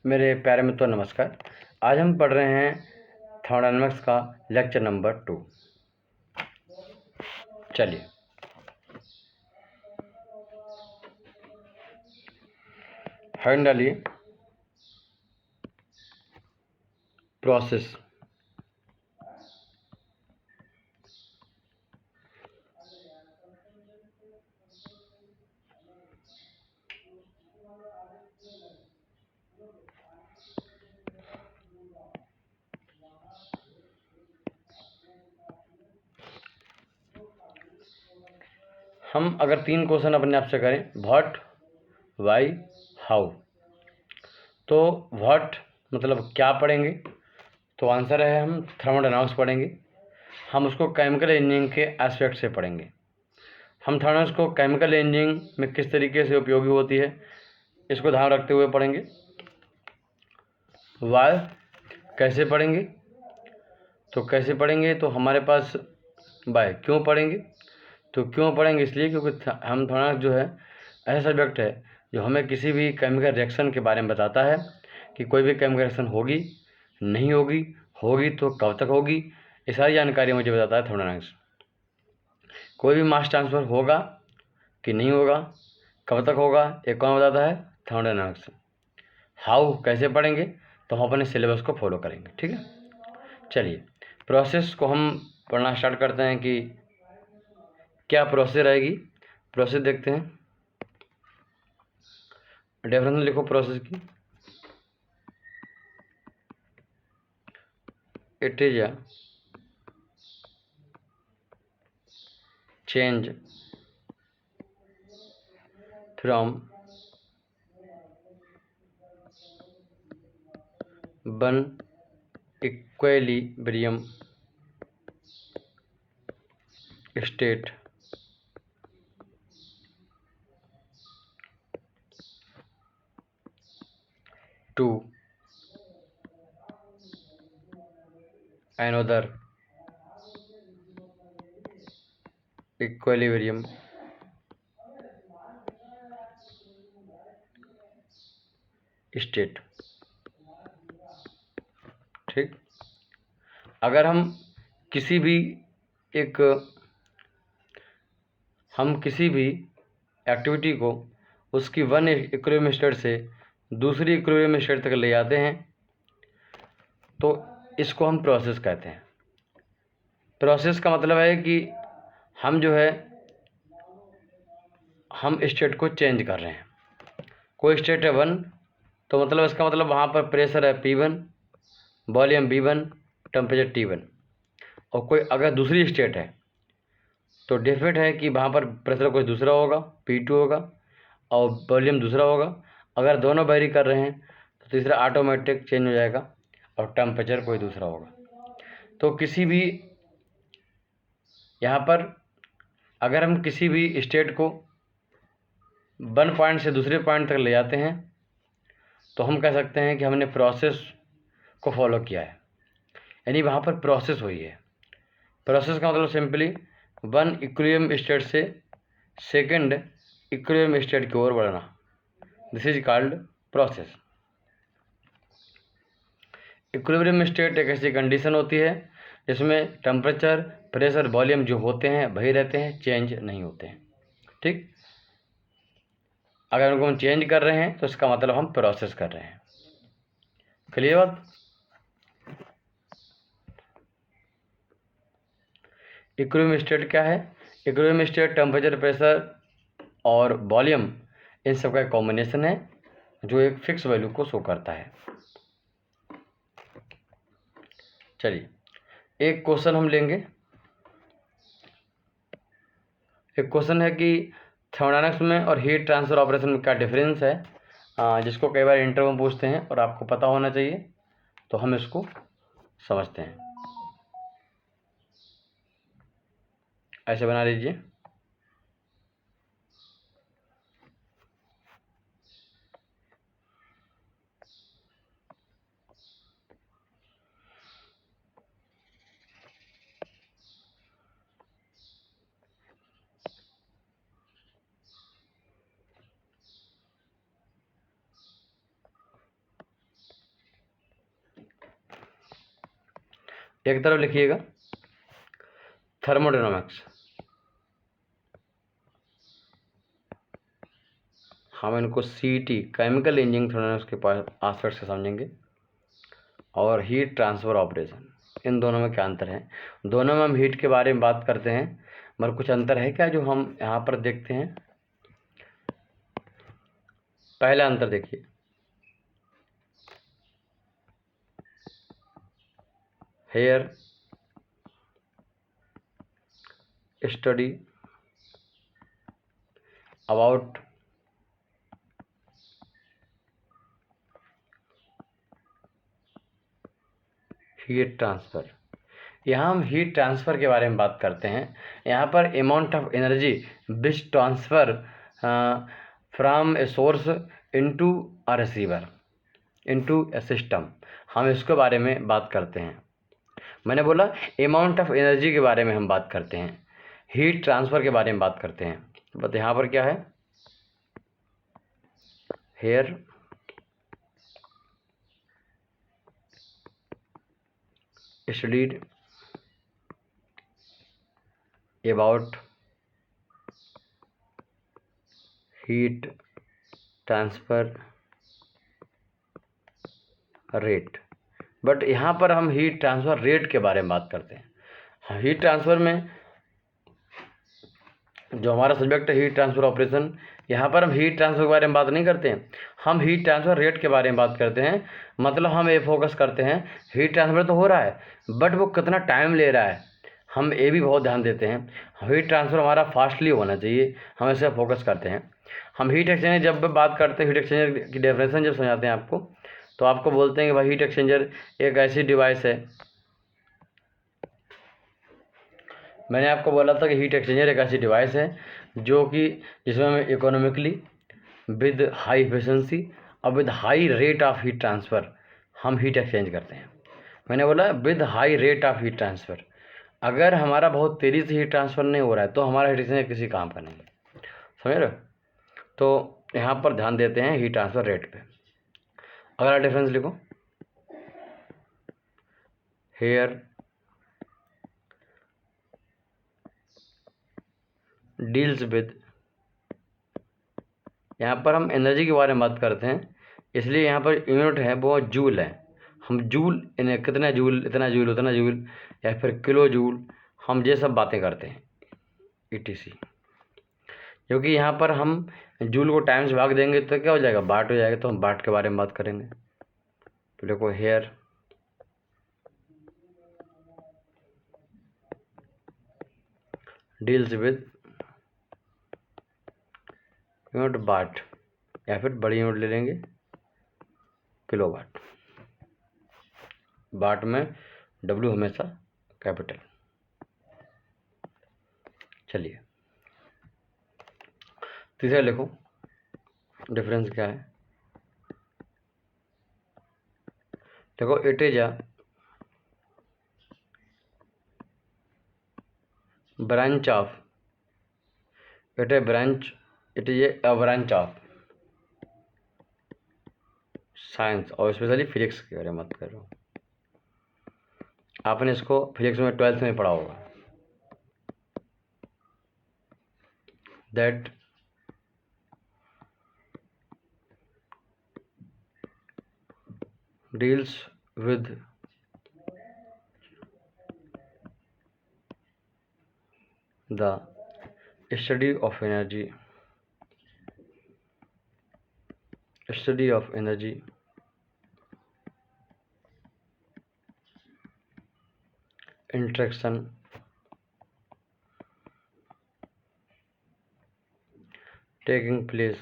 मेरे प्यारे मित्रों नमस्कार। आज हम पढ़ रहे हैं थर्मोडायनामिक्स का लेक्चर नंबर 2। चलिए हेडिंग डालिए, प्रोसेस। हम अगर 3 क्वेश्चन अपने आप से करें, व्हाट, वाई, हाउ, तो व्हाट मतलब क्या पढ़ेंगे, तो आंसर है हम थर्मोडायनामिक्स पढ़ेंगे। हम उसको केमिकल इंजीनियरिंग के एस्पेक्ट से पढ़ेंगे। हम थर्मोडायनामिक्स को केमिकल इंजीनियरिंग में किस तरीके से उपयोगी होती है इसको ध्यान रखते हुए पढ़ेंगे। वाई कैसे पढ़ेंगे, तो कैसे पढ़ेंगे तो हमारे पास वाई क्यों पढ़ेंगे, तो क्यों पढ़ेंगे इसलिए क्योंकि हम थोड़ा जो है ऐसा सब्जेक्ट है जो हमें किसी भी केमिकल रिएक्शन के बारे में बताता है कि कोई भी केमिकल रिएक्शन होगी, नहीं होगी, होगी तो कब तक होगी, ये सारी जानकारी मुझे बताता है थर्मोडायनामिक्स। कोई भी मास ट्रांसफ़र होगा कि नहीं होगा, कब तक होगा, ये कौन बताता है, थर्मोडायनामिक्स। हाउ कैसे पढ़ेंगे, तो हम अपने सिलेबस को फॉलो करेंगे। ठीक है, चलिए प्रोसेस को हम पढ़ना स्टार्ट करते हैं कि क्या प्रोसेस रहेगी। प्रोसेस देखते हैं, डेफिनेशन लिखो प्रोसेस की। It is a change from one equilibrium state to another equilibrium state। ठीक, अगर हम किसी भी एक्टिविटी को उसकी वन इक्विलिब्रियम स्टेट से दूसरी इक्विलिब्रियम स्टेट तक ले जाते हैं तो इसको हम प्रोसेस कहते हैं। प्रोसेस का मतलब है कि हम जो है हम स्टेट को चेंज कर रहे हैं। कोई स्टेट है 1, तो मतलब इसका मतलब वहाँ पर प्रेशर है P1, volume V1, temperature T1। और कोई अगर दूसरी स्टेट है तो डिफरेंट है कि वहाँ पर प्रेशर कोई दूसरा होगा, P2 होगा, और वॉल्यूम दूसरा होगा। अगर दोनों वेरी कर रहे हैं तो तीसरा ऑटोमेटिक चेंज हो जाएगा और टेम्परेचर कोई दूसरा होगा। तो किसी भी यहाँ पर अगर हम किसी भी स्टेट को वन पॉइंट से दूसरे पॉइंट तक ले जाते हैं तो हम कह सकते हैं कि हमने प्रोसेस को फॉलो किया है, यानी वहाँ पर प्रोसेस हुई है। प्रोसेस का मतलब सिंपली वन इक्विलिब्रियम स्टेट से सेकंड इक्विलिब्रियम स्टेट की ओर बढ़ना, this is called process. Equilibrium state एक ऐसी कंडीशन होती है जिसमें टेम्परेचर, प्रेशर, वॉल्यूम जो होते हैं वही रहते हैं, चेंज नहीं होते हैं। ठीक, अगर उनको हम चेंज कर रहे हैं तो इसका मतलब हम प्रोसेस कर रहे हैं। क्लियर बात। इक्विलिब्रियम स्टेट क्या है, इक्विलिब्रियम स्टेट टेम्परेचर, प्रेशर और वॉल्यूम इन सब का कॉम्बिनेशन है जो एक फिक्स वैल्यू को शो करता है। चलिए एक क्वेश्चन हम लेंगे। एक क्वेश्चन है कि थर्मोडायनामिक्स में और हीट ट्रांसफर ऑपरेशन में क्या डिफरेंस है, जिसको कई बार इंटरव्यू में पूछते हैं और आपको पता होना चाहिए, तो हम इसको समझते हैं। ऐसे बना लीजिए, एक तरफ लिखिएगा थर्मोडायनामिक्स, हम इनको CET केमिकल इंजीनियरिंग थर्मोडायनामिक्स के पास आस्पेक्ट से समझेंगे, और हीट ट्रांसफ़र ऑपरेशन, इन दोनों में क्या अंतर है। दोनों में हम हीट के बारे में बात करते हैं, मगर कुछ अंतर है क्या जो हम यहाँ पर देखते हैं। पहला अंतर देखिए, here study about heat transfer. यहाँ हम हीट ट्रांसफ़र के बारे में बात करते हैं। यहाँ पर amount of energy which transfer from a source into a receiver into A system, हम इसके बारे में बात करते हैं। मैंने बोला अमाउंट ऑफ एनर्जी के बारे में हम बात करते हैं, हीट ट्रांसफ़र के बारे में बात करते हैं। बट यहाँ पर क्या है, here studied about heat transfer rate. But यहाँ पर हम हीट ट्रांसफ़र रेट के बारे में बात करते हैं। हीट ट्रांसफ़र में जो हमारा सब्जेक्ट है हीट ट्रांसफ़र ऑपरेशन, यहाँ पर हम हीट ट्रांसफ़र के बारे में बात नहीं करते हैं, हम हीट ट्रांसफ़र रेट के बारे में बात करते हैं। मतलब हम ये फोकस करते हैं हीट ट्रांसफ़र तो हो रहा है बट वो कितना टाइम ले रहा है, हम ये भी बहुत ध्यान देते हैं। हीट ट्रांसफ़र हमारा फास्टली होना चाहिए, हम इसे फोकस करते हैं। हम हीट एक्सचेंजर जब बात करते हैं, हीट एक्सचेंजर की डेफिनेशन जब समझाते हैं आपको, तो आपको बोलते हैं कि भाई हीट एक्सचेंजर एक ऐसी डिवाइस है, मैंने आपको बोला था कि हीट एक्सचेंजर एक ऐसी डिवाइस है जो कि जिसमें हम इकोनॉमिकली विद हाई एफिशिएंसी और with high rate of heat transfer हम हीट एक्सचेंज करते हैं। मैंने बोला with high rate of heat transfer, अगर हमारा बहुत तेज़ी से हीट ट्रांसफ़र नहीं हो रहा है तो हमारा हीट एक्सचेंजर किसी काम का नहीं है, समझ रहे हो। तो यहाँ पर ध्यान देते हैं हीट ट्रांसफ़र रेट पे। अगला डिफरेंस लिखो, हेयर डील्स विद, यहाँ पर हम एनर्जी के बारे में बात करते हैं, इसलिए यहाँ पर यूनिट है वो जूल है। हम जूल इन्हें कितना जूल, इतना जूल, उतना जूल, या फिर किलो जूल, हम ये सब बातें करते हैं ETC। क्योंकि यहाँ पर हम जूल को टाइम से भाग देंगे तो क्या हो जाएगा, वाट हो जाएगा, तो हम वाट के बारे में बात करेंगे। तो देखो hair deals with unit watt, या फिर बड़ी यूनिट ले लेंगे किलोवाट, वाट में W हमेशा कैपिटल। चलिए तीसरा लिखो, डिफरेंस क्या है। देखो it is a branch of, it is a branch of science, और स्पेशली फिजिक्स के बारे में बात कर रहा हूँ। आपने इसको फिजिक्स में 12th में पढ़ा होगा, that deals with the study of energy, interaction taking place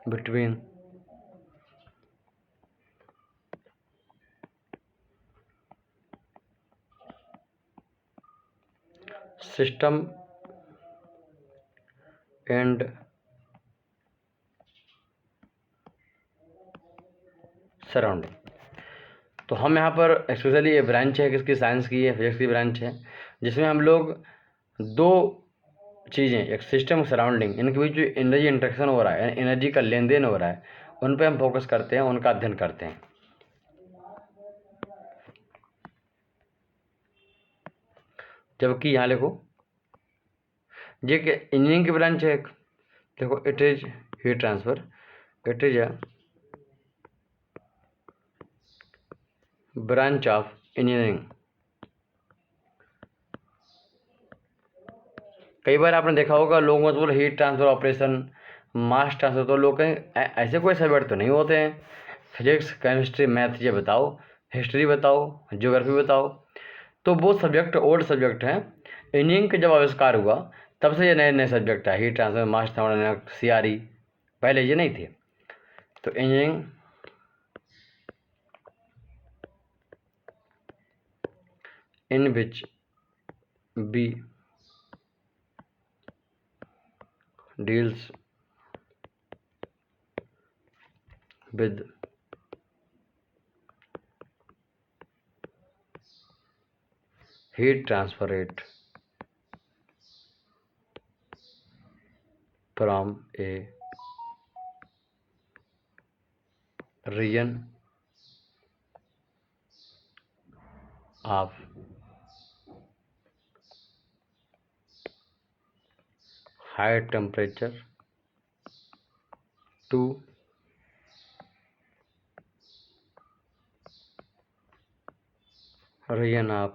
between system and surrounding. तो हम यहाँ पर स्पेशली ये ब्रांच है किसकी, साइंस की है, फिजिक्स की ब्रांच है, जिसमें हम लोग दो चीज़ें, एक सिस्टम सराउंडिंग, इनके बीच जो एनर्जी इंट्रैक्शन हो रहा है, एनर्जी का लेन देन हो रहा है, उन पे हम फोकस करते हैं, उनका अध्ययन करते हैं। जबकि यहाँ लिखो, ये कि इंजीनियरिंग की ब्रांच है एक, देखो it is heat transfer, it is a branch of engineering. कई बार आपने देखा होगा लोगों को बोले heat transfer operation, mass transfer, तो लोग कहें ऐसे कोई सब्जेक्ट तो नहीं होते हैं, फिजिक्स केमिस्ट्री मैथ ये बताओ, हिस्ट्री बताओ, ज्योग्राफी बताओ। तो वो सब्जेक्ट ओल्ड सब्जेक्ट हैं। इंजीनियरिंग का जब आविष्कार हुआ तब से ये नए नए सब्जेक्ट है, heat transfer, mass transfer, CRE, पहले ये नहीं थे। तो engineering in which B deals with heat transfer rate from a region of high temperature to region of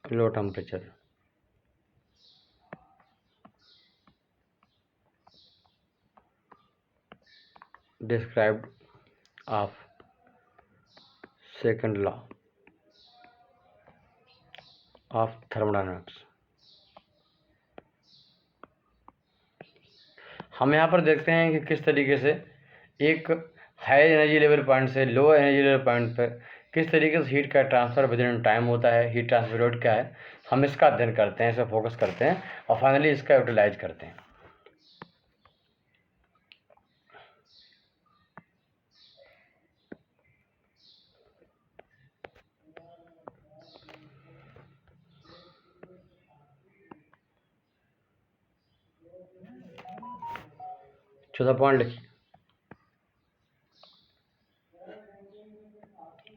low temperature. Described of second law of thermodynamics. हम यहाँ पर देखते हैं कि किस तरीके से एक हाई एनर्जी लेवल पॉइंट से लो एनर्जी लेवल पॉइंट पर किस तरीके से हीट का ट्रांसफर विद इन टाइम होता है, हीट ट्रांसफर रेट क्या है, हम इसका अध्ययन करते हैं, इस पर फोकस करते हैं और फाइनली इसका यूटिलाइज करते हैं। चौथा पॉइंट लिखिए,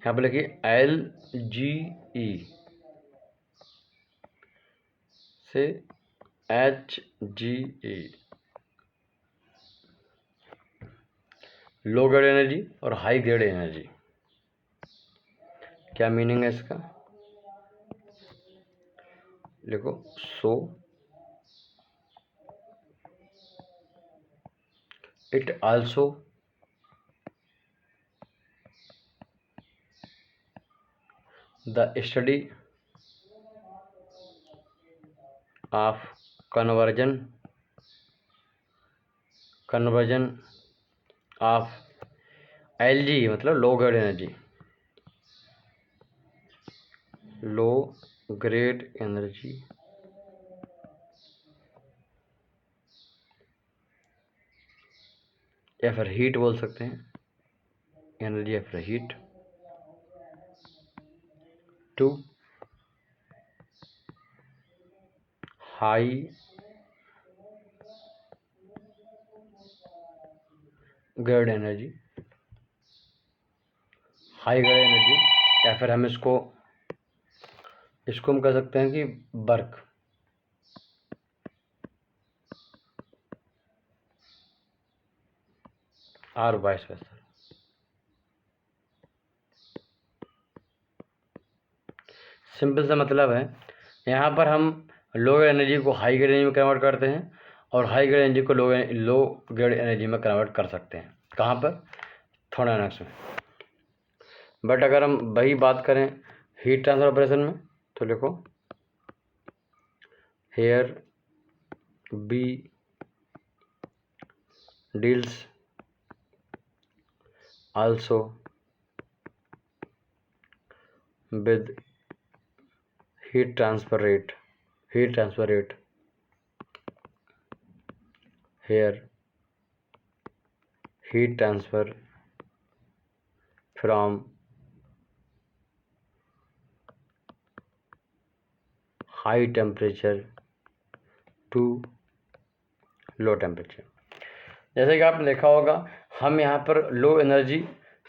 यहाँ पर लिखिए LGE से HGE, लो ग्रेड एनर्जी और हाई ग्रेड एनर्जी। क्या मीनिंग है इसका, लिखो, so it also the study of conversion of LG मतलब low grade energy, low grade energy या फिर हीट बोल सकते हैं, एनर्जी या फिर heat, to high grade energy, high grade energy या फिर हम इसको हम कह सकते हैं कि वर्क, और वाइस वर्सा। सिंपल सा मतलब है, यहाँ पर हम लो ग्रेड एनर्जी को हाई ग्रेड एनर्जी में कन्वर्ट करते हैं और हाई ग्रेड एनर्जी को लो ग्रेड एनर्जी में कन्वर्ट कर सकते हैं। कहाँ पर, थर्मोडायनामिक्स में। बट अगर हम वही बात करें हीट ट्रांसफर ऑपरेशन में तो लिखो, here be deals also with heat transfer rate here heat transfer from high temperature to low temperature. जैसे कि आपने देखा होगा, हम यहाँ पर लो एनर्जी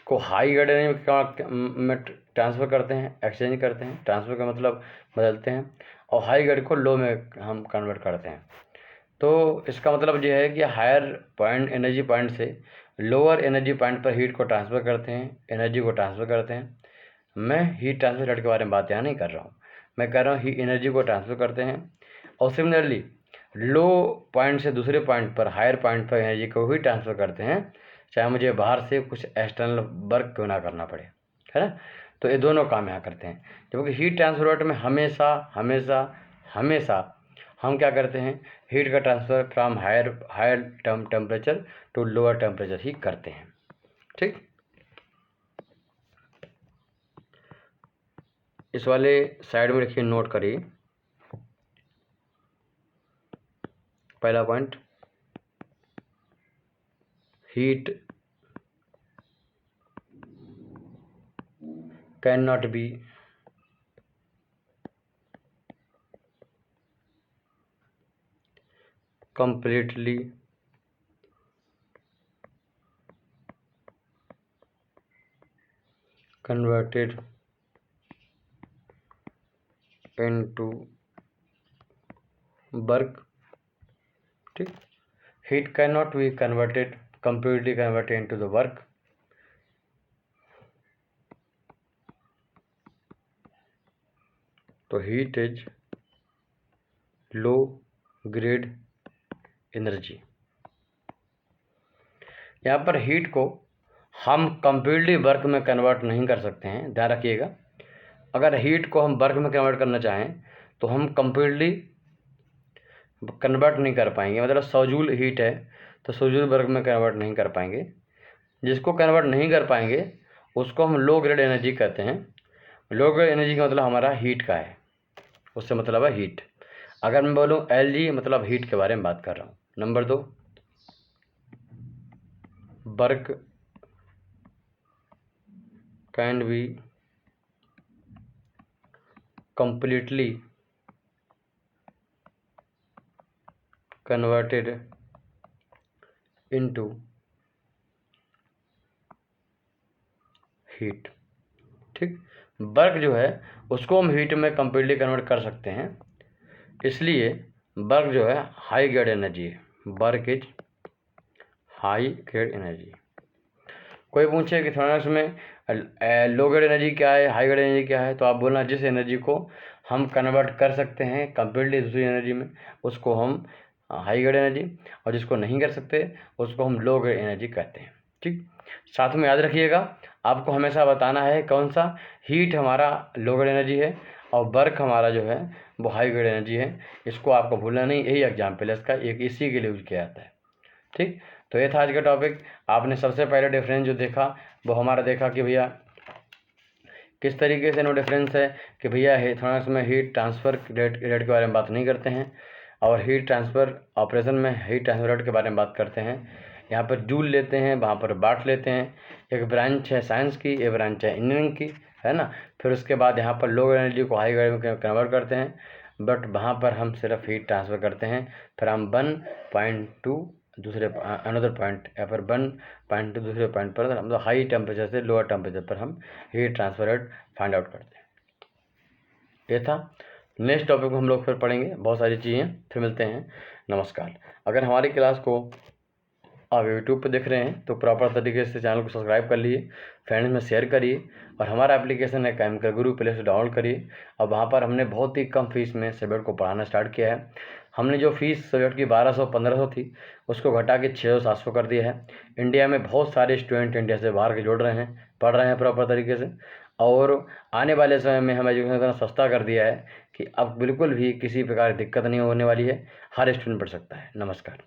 को हाई ग्रेड एनर्जी में ट्रांसफ़र करते हैं, एक्सचेंज करते हैं, ट्रांसफ़र का मतलब बदलते हैं, और हाई ग्रेड को लो में हम कन्वर्ट करते हैं। तो इसका मतलब ये है कि हायर पॉइंट एनर्जी पॉइंट से लोअर एनर्जी पॉइंट पर हीट को ट्रांसफ़र करते हैं, एनर्जी को ट्रांसफ़र करते हैं। मैं हीट ट्रांसफ़र रेट के बारे में बात यहाँ नहीं कर रहा हूँ, मैं कह रहा हूँ ही एनर्जी को ट्रांसफ़र करते हैं। और सिमिलरली लो पॉइंट से दूसरे पॉइंट पर, हायर पॉइंट पर एनर्जी को भी ट्रांसफ़र करते हैं, चाहे मुझे बाहर से कुछ एक्सटर्नल वर्क क्यों ना करना पड़े, है ना। तो ये दोनों काम यहाँ करते हैं। जबकि हीट ट्रांसफर रेट में हमेशा हमेशा हमेशा हम क्या करते हैं, हीट का transfer from higher temperature to lower temperature ही करते हैं। ठीक, इस वाले साइड में रखिए, नोट करिए। पहला point, heat can not be completely converted into work। ठीक, heat cannot be completely converted into the work। तो heat is low grade energy. यहाँ पर हीट को हम कंप्लीटली वर्क में कन्वर्ट नहीं कर सकते हैं, ध्यान रखिएगा। अगर हीट को हम वर्क में कन्वर्ट करना चाहें तो हम कंप्लीटली कन्वर्ट नहीं कर पाएंगे। मतलब 100 जूल हीट है तो 100 जूल वर्क में कन्वर्ट नहीं कर पाएंगे। जिसको कन्वर्ट नहीं कर पाएंगे उसको हम लो ग्रेड एनर्जी कहते हैं। लो ग्रेड एनर्जी का मतलब हमारा हीट का है, उससे मतलब है हीट। अगर मैं बोलूँ LG, मतलब हीट के बारे में बात कर रहा हूँ। Number 2, work can be completely converted into heat. ठीक, वर्क जो है उसको हम हीट में कंप्लीटली कन्वर्ट कर सकते हैं, इसलिए वर्क जो है हाई ग्रेड एनर्जी है। Work is high grade energy. कोई पूछे कि थोड़ा उसमें लो ग्रेड एनर्जी क्या है, हाई ग्रेड एनर्जी क्या है, तो आप बोलना जिस एनर्जी को हम कन्वर्ट कर सकते हैं कंप्लीटली दूसरी एनर्जी में उसको हम हाई ग्रेड एनर्जी, और जिसको नहीं कर सकते उसको हम लो ग्रेड एनर्जी कहते हैं। ठीक, साथ में याद रखिएगा, आपको हमेशा बताना है कौन सा हीट हमारा लो ग्रेड एनर्जी है और वर्क हमारा जो है वो हाई ग्रेड एनर्जी है। इसको आपको भूलना नहीं, यही एग्जाम्पल है इसका, एक इसी के लिए यूज किया जाता है। ठीक, तो ये था आज का टॉपिक। आपने सबसे पहले डिफरेंस जो देखा वो हमारा देखा कि भैया किस तरीके से नो डिफरेंस है कि भैया थोड़ा में हीट ट्रांसफ़र रेट के बारे में बात नहीं करते हैं, और हीट ट्रांसफ़र ऑपरेशन में हीट ट्रांसफ़र रेट के बारे में बात करते हैं। यहाँ पर जूल लेते हैं, वहाँ पर वाट लेते हैं। एक ब्रांच है साइंस की, एक ब्रांच है इंजीनियरिंग की, है ना। फिर उसके बाद यहाँ पर लो एनर्जी को हाई एनर्जी में कन्वर्ट करते हैं, बट वहाँ पर हम सिर्फ हीट ट्रांसफ़र करते हैं। फिर हम 1.2 दूसरे अनदर पॉइंट, या फिर 1.2 दूसरे पॉइंट पर मतलब हाई टेम्परेचर से लोअर टेम्परेचर पर हम heat transfer rate find out करते हैं। ये था। नेक्स्ट टॉपिक को हम लोग फिर पढ़ेंगे, बहुत सारी चीज़ें। फिर मिलते हैं, नमस्कार। अगर हमारी क्लास को आप यूट्यूब पर देख रहे हैं तो प्रॉपर तरीके से चैनल को सब्सक्राइब कर लिए, फ्रेंड्स में शेयर करिए, और हमारा एप्लीकेशन है केमिकल गुरु, प्ले से डाउनलोड करिए। अब वहाँ पर हमने बहुत ही कम फीस में सब्जेक्ट को पढ़ाना स्टार्ट किया है। हमने जो फीस सब्जेक्ट की 1200-1500 थी उसको घटा के 600-700 कर दिया है। इंडिया में बहुत सारे स्टूडेंट इंडिया से बाहर के जुड़ रहे हैं, पढ़ रहे हैं प्रॉपर तरीके से, और आने वाले समय में हम एजुकेशन इतना सस्ता कर दिया है कि अब बिल्कुल भी किसी प्रकार की दिक्कत नहीं होने वाली है, हर स्टूडेंट पढ़ सकता है। नमस्कार।